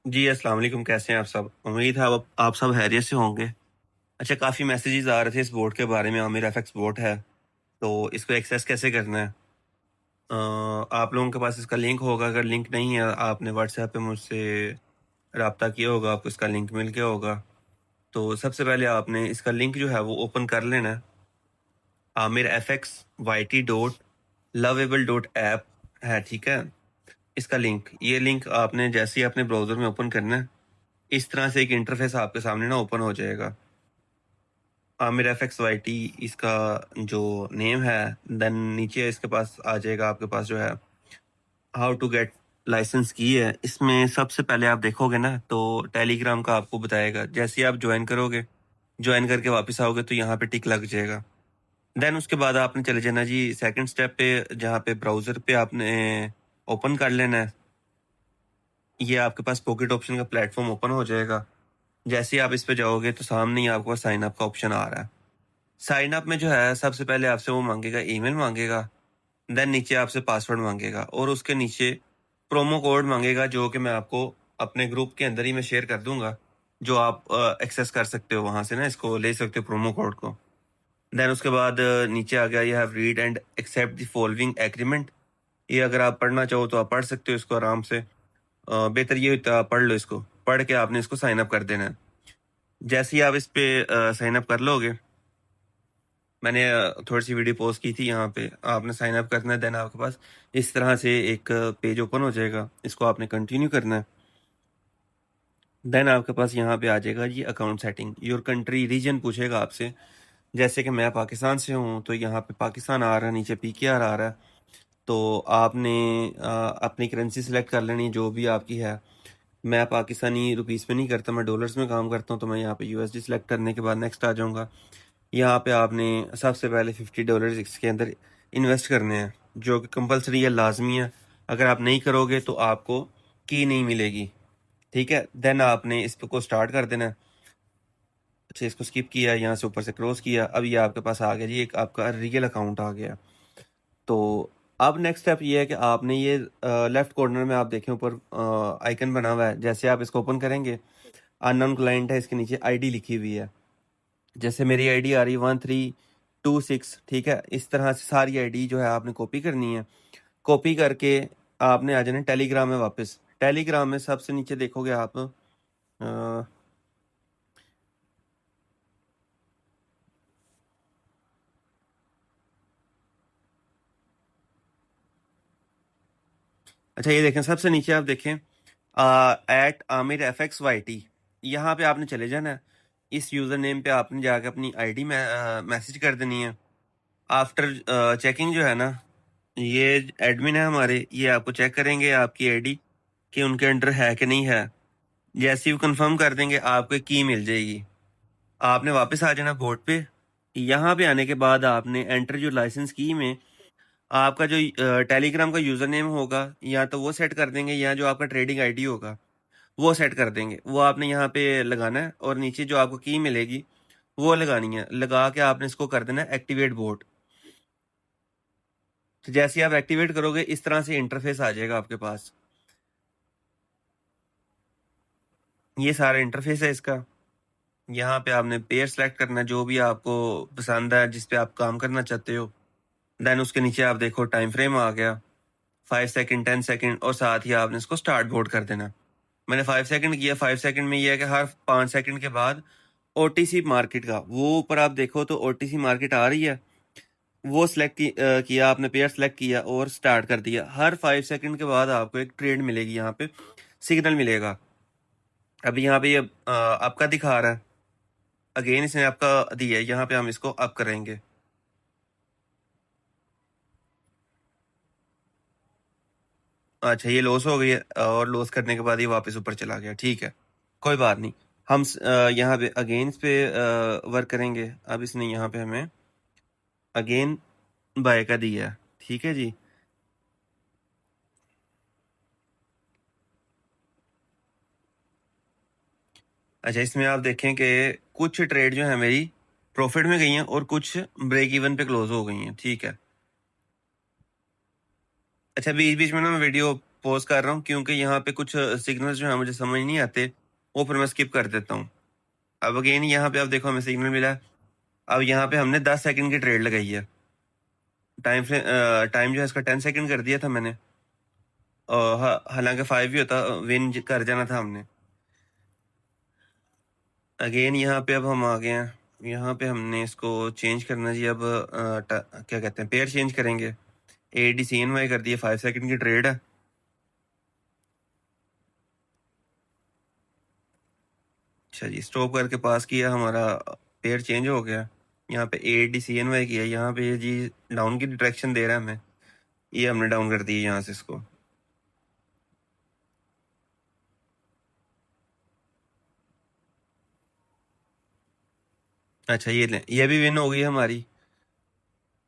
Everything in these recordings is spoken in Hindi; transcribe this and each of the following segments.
जी, अस्सलाम वालेकुम। कैसे हैं आप सब? उम्मीद है आप सब खैरियत से होंगे। अच्छा, काफ़ी मैसेजेस आ रहे थे इस बोट के बारे में। आमिर एफएक्स बोट है, तो इसको एक्सेस कैसे करना है? आप लोगों के पास इसका लिंक होगा। अगर लिंक नहीं है, आपने व्हाट्सएप पे मुझसे रब्ता किया होगा, आपको इसका लिंक मिल गया होगा। तो सबसे पहले आपने इसका लिंक जो है वो ओपन कर लेना है। Aamir FX YT dot lovable dot app है, ठीक है? इसका लिंक, ये लिंक आपने जैसे ही अपने ब्राउज़र में ओपन करना है, इस तरह से एक इंटरफेस आपके सामने ना ओपन हो जाएगा। आमिर एफएक्स वाईटी इसका जो नेम है। देन नीचे इसके पास आ जाएगा, आपके पास जो है हाउ टू गेट लाइसेंस की है। इसमें सबसे पहले आप देखोगे ना, तो टेलीग्राम का आपको बताएगा। जैसे ही आप ज्वाइन करोगे, ज्वाइन करके वापस आओगे तो यहाँ पे टिक लग जाएगा। देन उसके बाद आपने चले जाना जी सेकंड स्टेप पे, जहाँ पे ब्राउजर पे आपने ओपन कर लेना है। ये आपके पास पॉकेट ऑप्शन का प्लेटफॉर्म ओपन हो जाएगा। जैसे ही आप इस पे जाओगे तो सामने ही आपको साइन अप का ऑप्शन आ रहा है। साइन अप में जो है सबसे पहले आपसे वो मांगेगा, ईमेल मांगेगा। देन नीचे आपसे पासवर्ड मांगेगा और उसके नीचे प्रोमो कोड मांगेगा, जो कि मैं आपको अपने ग्रुप के अंदर ही मैं शेयर कर दूंगा, जो आप एक्सेस कर सकते हो वहां से ना, इसको ले सकते हो प्रोमो कोड को। देन उसके बाद नीचे आ गया, you have read and accept the following agreement. ये अगर आप पढ़ना चाहो तो आप पढ़ सकते हो इसको आराम से। बेहतर ये होता है आप पढ़ लो इसको, पढ़ के आपने इसको साइन अप कर देना है। जैसे ही आप इस पे साइन अप कर लोगे, मैंने थोड़ी सी वीडियो पोस्ट की थी, यहाँ पे आपने साइन अप करना है। देन आपके पास इस तरह से एक पेज ओपन हो जाएगा, इसको आपने कंटिन्यू करना है। देन आपके पास यहाँ पे आ जाएगा जी account setting, your country region पूछेगा आपसे। जैसे कि मैं पाकिस्तान से हूँ, तो यहाँ पे पाकिस्तान आ रहा है, नीचे पीकेआर आ रहा है। तो आपने अपनी करेंसी सिलेक्ट कर लेनी, जो भी आपकी है। मैं पाकिस्तानी रुपीस में नहीं करता, मैं डॉलर्स में काम करता हूँ, तो मैं यहाँ पे यूएसडी सिलेक्ट करने के बाद नेक्स्ट आ जाऊँगा। यहाँ पे आपने सबसे पहले $50 इसके अंदर इन्वेस्ट करने हैं, जो कि कंपलसरी है, लाजमी है। अगर आप नहीं करोगे तो आपको की नहीं मिलेगी, ठीक है? देन आपने इस पे को स्टार्ट कर देना है। अच्छा, इसको स्किप किया, यहाँ से ऊपर से क्रॉस किया। अब ये आपके पास आ गया जी, एक आपका रियल अकाउंट आ गया। तो अब नेक्स्ट स्टेप ये है कि आपने ये लेफ्ट कॉर्नर में आप देखें ऊपर आइकन बना हुआ है। जैसे आप इसको ओपन करेंगे, अननोन क्लाइंट है, इसके नीचे आईडी लिखी हुई है। जैसे मेरी आईडी आ रही है 1326, ठीक है? इस तरह से सारी आईडी जो है आपने कॉपी करनी है। कॉपी करके आपने आ जाना टेलीग्राम में वापस। टेलीग्राम में सबसे नीचे देखोगे आप, अच्छा ये देखें, सबसे नीचे आप देखें at Aamir F X Y T, यहाँ पे आपने चले जाना है। इस यूज़र नेम पे आपने जाकर अपनी आईडी में मैसेज कर देनी है। आफ्टर चेकिंग जो है ना, ये एडमिन है हमारे, ये आपको चेक करेंगे आपकी आईडी कि उनके अंडर है कि नहीं है। जैसे ही वो कंफर्म कर देंगे, आपको एक की मिल जाएगी। आपने वापस आ जाना बोर्ड पे। यहाँ पे आने के बाद आपने एंटर योर लाइसेंस की में आपका जो टेलीग्राम का यूजर नेम होगा, या तो वो सेट कर देंगे, या जो आपका ट्रेडिंग आईडी होगा वो सेट कर देंगे। वो आपने यहाँ पे लगाना है और नीचे जो आपको की मिलेगी वो लगानी है। लगा के आपने इसको कर देना है एक्टिवेट बोट। तो जैसे ही आप एक्टिवेट करोगे, इस तरह से इंटरफेस आ जाएगा आपके पास। ये सारा इंटरफेस है इसका। यहाँ पे आपने पेयर सेलेक्ट करना है, जो भी आपको पसंद है, जिस पे आप काम करना चाहते हो। देन उसके नीचे आप देखो टाइम फ्रेम आ गया, 5 सेकंड, 10 सेकंड, और साथ ही आपने इसको स्टार्ट बोर्ड कर देना। मैंने 5 सेकंड किया। 5 सेकंड में ये है कि हर 5 सेकंड के बाद ओटीसी मार्केट का, वो ऊपर आप देखो तो ओटीसी मार्केट आ रही है, वो सिलेक्ट किया आपने, पेयर सेलेक्ट किया और स्टार्ट कर दिया। हर 5 सेकंड के बाद आपको एक ट्रेड मिलेगी, यहाँ पे सिग्नल मिलेगा। अभी यहाँ पे ये आपका दिखा रहा है, अगेन इसने आपका दिया है, यहाँ पे हम इसको अप करेंगे। अच्छा, ये लॉस हो गई है, और लॉस करने के बाद ये वापस ऊपर चला गया, ठीक है, कोई बात नहीं। हम यहाँ पे अगेन इस पे वर्क करेंगे। अब इसने यहाँ पे हमें अगेन बाय का दिया है, ठीक है जी। अच्छा, इसमें आप देखें कि कुछ ट्रेड जो है मेरी प्रॉफिट में गई हैं और कुछ ब्रेक इवन पे क्लोज हो गई हैं, ठीक है। अच्छा, बीच बीच में ना मैं वीडियो पॉज कर रहा हूँ क्योंकि यहाँ पे कुछ सिग्नल्स जो है मुझे समझ नहीं आते, वो फिर मैं स्किप कर देता हूँ। अब अगेन यहाँ पे आप देखो हमें सिग्नल मिला। अब यहाँ पे हमने 10 सेकंड की ट्रेड लगाई है। टाइम जो है इसका 10 सेकंड कर दिया था मैंने। हालांकि 5 ही होता, विन कर जाना था हमने। अगेन यहाँ पे अब हम आ गए हैं। यहाँ पे हमने इसको चेंज करना जी। अब क्या कहते हैं, पेयर चेंज करेंगे। ADCNY कर दिया, 5 सेकंड की ट्रेड है। अच्छा जी, स्टॉप करके पास किया, हमारा पेयर चेंज हो गया। यहाँ पे ADCNY किया, यहाँ पे ये जी डाउन की डायरेक्शन दे रहा है हमें, ये हमने डाउन कर दी यहाँ से इसको। अच्छा ये लें, ये भी विन हो गई हमारी।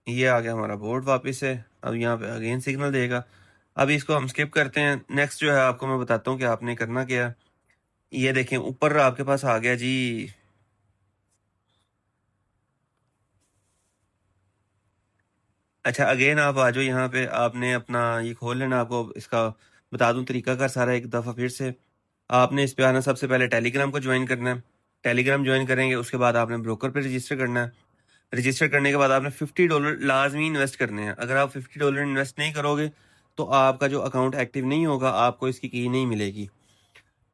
ये आ गया हमारा बोर्ड वापस से। अब यहाँ पे अगेन सिग्नल देगा। अब इसको हम स्किप करते हैं। नेक्स्ट जो है आपको मैं बताता हूँ कि आपने करना क्या है। ये देखें ऊपर आपके पास आ गया जी। अच्छा अगेन आप आ जाओ यहाँ पे, आपने अपना ये खोल लेना। आपको इसका बता दूं तरीका का सारा एक दफ़ा फिर से। आपने इस पे आना, सबसे पहले टेलीग्राम को ज्वाइन करना है। टेलीग्राम ज्वाइन करेंगे, उसके बाद आपने ब्रोकर पे रजिस्टर करना है। रजिस्टर करने के बाद आपने $50 लाजमी इन्वेस्ट करने हैं। अगर आप $50 इन्वेस्ट नहीं करोगे तो आपका जो अकाउंट एक्टिव नहीं होगा, आपको इसकी की नहीं मिलेगी।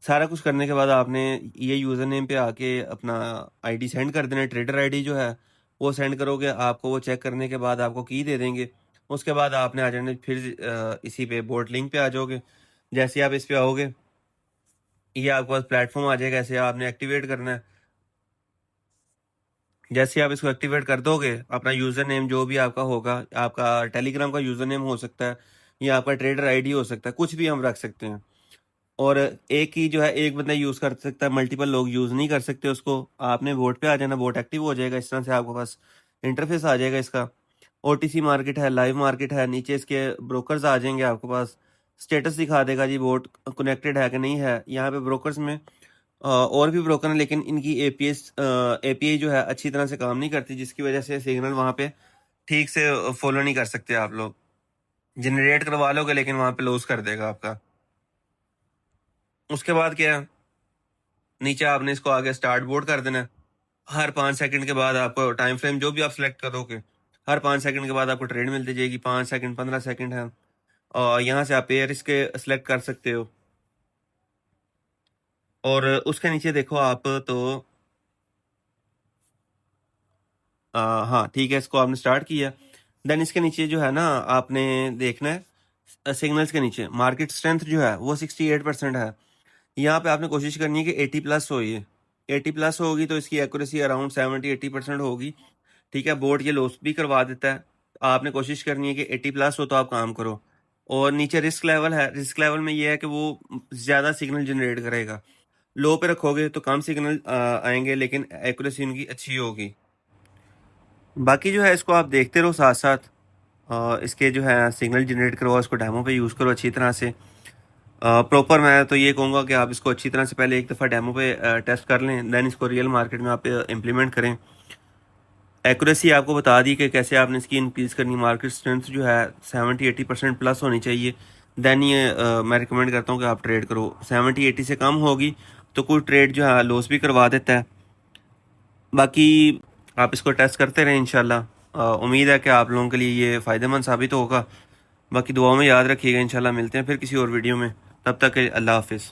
सारा कुछ करने के बाद आपने ये यूज़र नेम पे आके अपना आईडी सेंड कर देना। ट्रेडर आईडी जो है वो सेंड करोगे, आपको वो चेक करने के बाद आपको की दे देंगे। उसके बाद आपने आ जाना फिर इसी पे बोर्ड लिंक पे आ जाओगे। जैसे आप इस पे आओगे, ये आपके पास प्लेटफॉर्म आ जाएगा, ऐसे आपने एक्टिवेट करना है। जैसे आप इसको एक्टिवेट कर दोगे, अपना यूज़र नेम जो भी आपका होगा, आपका टेलीग्राम का यूज़र नेम हो सकता है या आपका ट्रेडर आईडी हो सकता है, कुछ भी हम रख सकते हैं। और एक ही जो है एक बंदा यूज़ कर सकता है, मल्टीपल लोग यूज़ नहीं कर सकते उसको। आपने वोट पे आ जाना, वोट एक्टिव हो जाएगा। इस तरह से आपके पास इंटरफेस आ जाएगा इसका। OTC मार्केट है, लाइव मार्केट है, नीचे इसके ब्रोकर्स आ जाएंगे आपके पास। स्टेटस दिखा देगा जी वोट कनेक्टेड है कि नहीं है। यहाँ पे ब्रोकर्स में और भी ब्रोकर हैं, लेकिन इनकी API जो है अच्छी तरह से काम नहीं करती, जिसकी वजह से सिग्नल वहाँ पे ठीक से फॉलो नहीं कर सकते। आप लोग जनरेट करवा लोगे लेकिन वहाँ पे लॉस कर देगा आपका। उसके बाद क्या है, नीचे आपने इसको आगे स्टार्ट बोर्ड कर देना है। हर 5 सेकंड के बाद आपको टाइम फ्रेम जो भी आप सिलेक्ट करोगे, हर 5 सेकंड के बाद आपको ट्रेड मिलती जाएगी। 5 सेकंड, 15 सेकंड है। और यहाँ से आप पेयर इसके सिलेक्ट कर सकते हो। और उसके नीचे देखो आप तो हाँ ठीक है, इसको आपने स्टार्ट किया। देन इसके नीचे जो है ना, आपने देखना है सिग्नल्स के नीचे मार्केट स्ट्रेंथ जो है वो 68% है। यहाँ पे आपने कोशिश करनी है कि 80+ हो। ये 80+ होगी तो इसकी एक्यूरेसी अराउंड 70-80% होगी। ठीक है, बोर्ड ये लॉस भी करवा देता है। आपने कोशिश करनी है कि 80+ हो तो आप काम करो। और नीचे रिस्क लेवल है। रिस्क लेवल में ये है कि वो ज़्यादा सिग्नल जनरेट करेगा। लो पे रखोगे तो कम सिग्नल आएंगे, लेकिन एक्यूरेसी उनकी अच्छी होगी। बाकी जो है इसको आप देखते रहो साथ साथ। इसके जो है सिग्नल जनरेट करो, इसको डेमो पे यूज़ करो अच्छी तरह से। प्रॉपर मैं तो ये कहूँगा कि आप इसको अच्छी तरह से पहले एक दफ़ा डेमो पे टेस्ट कर लें, देन इसको रियल मार्केट में आप इम्प्लीमेंट करें। एक्यूरेसी आपको बता दी कि कैसे आपने इसकी इंक्रीज़ करनी। मार्केट स्ट्रेंथ जो है 70-80% प्लस होनी चाहिए। देन ये मैं रिकमेंड करता हूँ कि आप ट्रेड करो। 70-80 से कम होगी तो कोई ट्रेड जो है लॉस भी करवा देता है। बाकी आप इसको टेस्ट करते रहें इंशाल्लाह। उम्मीद है कि आप लोगों के लिए ये फ़ायदेमंद साबित होगा। बाकी दुआओं में याद रखिएगा। इंशाल्लाह मिलते हैं फिर किसी और वीडियो में। तब तक अल्लाह हाफिज़।